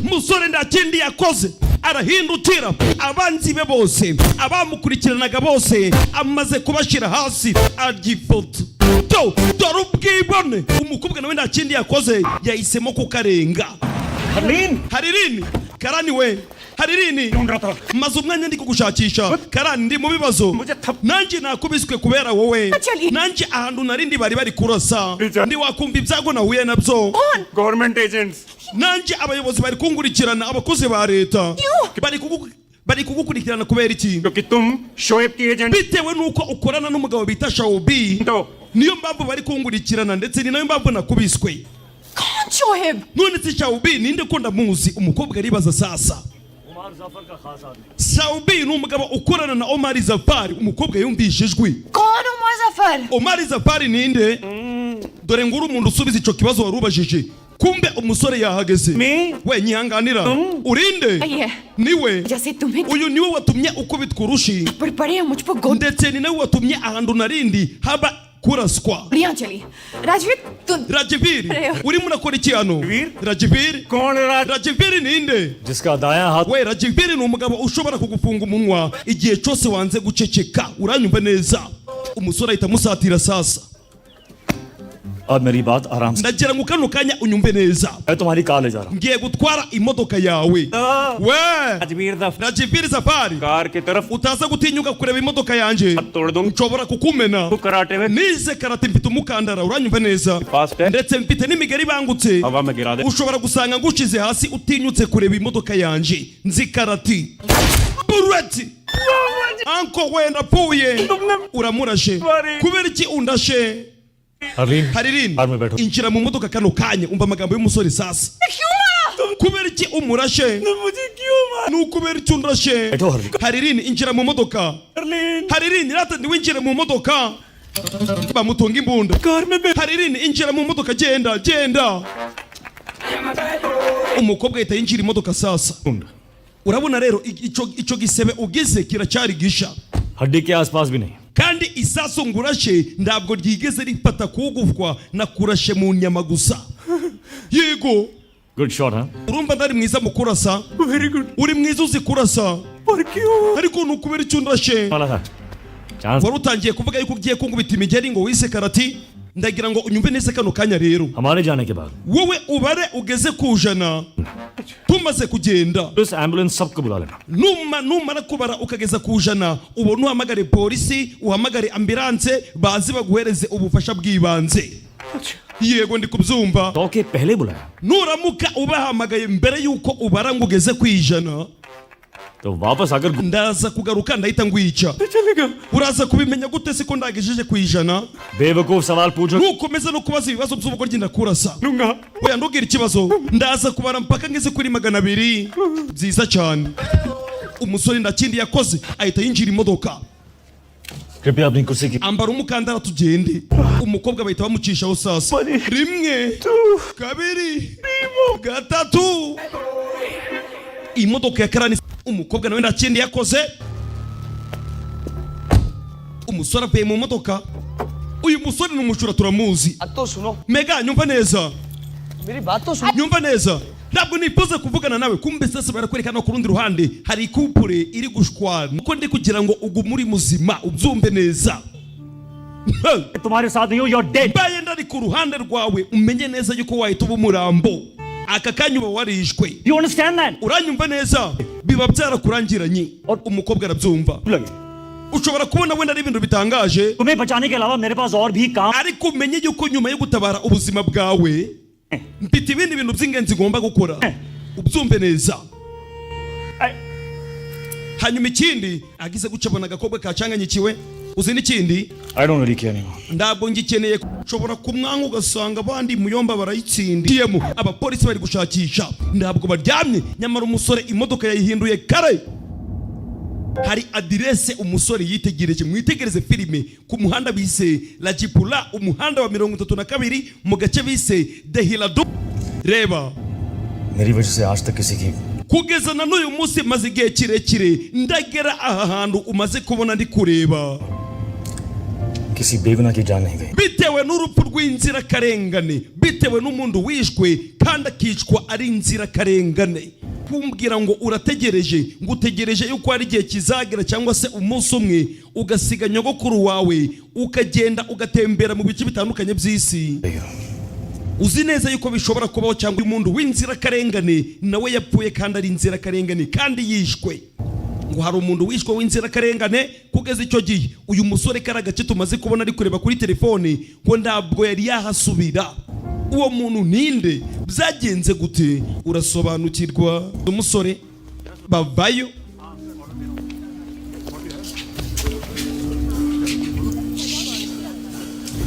musore nta kindi yakoze arahindukira abanzi be bose abamukurikiranaga bose amaze kubashira hasi agifoto dore ubwibone umukobwa nawe nta kindi yakoze yahisemo kukarenga. Haririni karani we Haririni maze umwanya ndi kugushakisha karani ndi mu bibazo nanjye nakubiswe kubera wowe nanjye ahantu narindi bari kurasa ndi wakumva ibyago nahuye nabyo government agents nanjye abayobozi bari kungurikirana abakozi ba leta bari kugukurikirana kubera iki bitewe nuko ukorana n'umugabo bita Shawbi niyo mpamvu bari kungurikirana ndetse ni nayo mpamvu nakubiswe. none si Shawbi ninde ko ndamuzi umukobwa aribaza sasa Shawbi ni umugabo ukorana na Omar Zafari umukobwa yumvishe ijwi Omar Zafari ninde dore nguru umuntu usubiza ico kibazo warubajije kumbe umusore yahageze we nyihanganira urinde niwe uyu niwe watumye ukubitwa urushi ndetse ni nawe watumye ahantu narindi haba kuraswa. Rajvir urimo urakora iki hano? Rajvir ninde? we Rajvir ni umugabo ushobora kugufunga umunwa igihe cyose wanze guceceka uranyumva neza. umusore ahita musatira sasa मेरी बात आराम से ndagira ngo kano kanya unyumve neza मैं तुम्हारी कार ले जा रहा हूं ngiye gutwara imodoka yawe we Rajvir Zafari car की तरफ utaza gutinyuka kureba imodoka yanje nshobora kukumena nize karate mfite umukandara uranyumva neza ndetse mfite n'imigeri bangutse ushobora gusanga ngushize hasi utinyutse kureba imodoka yanje nzi karate bureti anko wenda puye uramurashe kubera iki undashe Haririni injira mu modoka kano kanya umva amagambo y'umusore sasa kubera iki umurashe n'ukubera iki undashe Haririni injira mu modoka Haririni rata ndiwinjire mu modoka bamutonga imbunda Haririni injira mu modoka genda umukobwa ahita yinjira imodoka sasa urabona rero ico gisebe ugize kiracyari gisha हड्डी के आसपास भी नहीं kandi isaso ngurashe ndabwo ryigeze ripata kugufwa na kurashe mu nyama gusa yego good shot huh urumva ndari mwiza mu kurasa very good uri mwiza uzi kurasa ariko nukubera icyo ndashe wari utangiye kuvuga yuko ugiye kungubita imigeri ngo wise karati ndagira ngo unyumve nese kano kanya rero हमारे जाने के बाद wowe ubare ugeze kujana tumaze kugenda उस एम्बुलेंस सबको बुला लेना numara kubara ukageza kujana ubone uhamagare polisi uhamagare ambulance bazi baguhereze ubufasha bw'ibanze yego ndi kubyumva तो के पहले बुलाया nuramuka ubahamagaye mbere yuko ubara ngo ugeze kwijana तो वापस आकर ndaza kugaruka ndahita ngwica uraza kubimenya gute siko ndagejeje kwijana बेवकूफ सवाल पूछो nukomeza no kubaza ibibazo by'ubwo ryinda kurasa oya ndugira ikibazo ndaza kubara mpaka ngeze kuri 200 byiza cyane umusore ndakindi yakoze ahita yinjira imodoka कृपया अपनी कुर्सी की ambara umukandara tugende umukobwa bahita bamucishaho sasa rimwe kabiri gatatu imodoka ya karani umukobwa nawe ndakindi yakoze umusore avuye mu modoka uyu musore n'umushura turamuzi mega nyumva neza nyumva neza ntabwo nifuza kuvugana nawe kumbe sasa barakwerekana ku rundi ruhande hari couple iri gushwana uko ndi kugira ngo ugumuri muzima ubyumve neza तुम्हारे साथ नहीं हो you're dead baye ndari ku ruhande rwawe umenye neza yuko wahita uba umurambo aka kanya uba warishwe you understand that uranyumva neza biba byarakurangiranye umukobwa arabyumva ushobora kubona wenda ari ibintu bitangaje तुम्हें बचाने के अलावा मेरे पास और भी काम ariko umenye yuko nyuma yo gutabara ubuzima bwawe mfite ibindi bintu by'ingenzi ngomba gukora ubyumve neza hanyuma ikindi agize gucabona agakobwa kacanganyikiwe uzi n'ikindi I don't really care anymore ndabwo ngikeneye ushobora kumwanga ugasanga abandi muyomba barayitsindiyemo abapolisi bari gushakisha ndabwo baryamye nyamara umusore imodoka yayihinduye kare hari adirese umusore yitegereje mwitegereze filime ku muhanda bise La Jipula umuhanda wa 32 mu gace bise Dehilado reba मेरी वजह से आज तक किसी की kugeza na n'uyu munsi maze igihe kirekire ndagera aha hantu umaze kubona ndi kureba किसी बेगुनाह की जान नहीं गई bitewe bitewe n'urupfu rw'inzirakarengane, bitewe n'umuntu wishwe kandi akicwa ari inzirakarengane. Kumbwira ngo urategereje, ngo utegereje yuko hari igihe kizagera cyangwa se umunsi umwe ugasiga nyogokuru wawe ukagenda ugatembera mu bice bitandukanye by'isi. Uzi neza yuko bishobora kubaho, cyangwa umuntu w'inzirakarengane nawe yapfuye kandi ari inzirakarengane kandi yishwe. Ngo hari umuntu wishwe w'inzirakarengane kugeza icyo gihe uyu musore karagace tumaze kubona ari kureba kuri telefone ngo ntabwo yari yahasubira. Uwo muntu ninde? Byagenze gute? Urasobanukirwa? Umusore bavayo.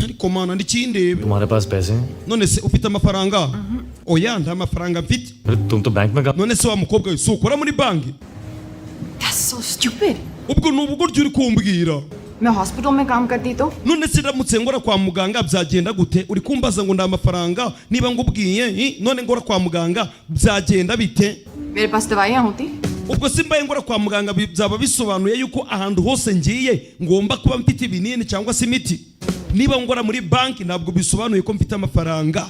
Ariko mana ndikindebe. तुम्हारे पास पैसे हैं? None se ufite amafaranga? Oya nta mafaranga mfite. तुम तो बैंक में काम. None se wa mukobwa we ukora muri banki? That's so stupid. Ubwo n'ubugoryi uri kumbwira. मैं हॉस्पिटल में काम करती तो None se ndamutse ngora kwa muganga byagenda gute? Uri kumbaza ngo nda mafaranga niba ngubwiye none ngora kwa muganga byagenda bite? मेरे पास दवाइयाँ होती. Ubwo simbaye ngora kwa muganga byaba bisobanuye yuko ahantu hose ngiye ngomba kuba mfite ibinini cyangwa se imiti. Niba ngora muri banki ntabwo bisobanuye ko mfite amafaranga.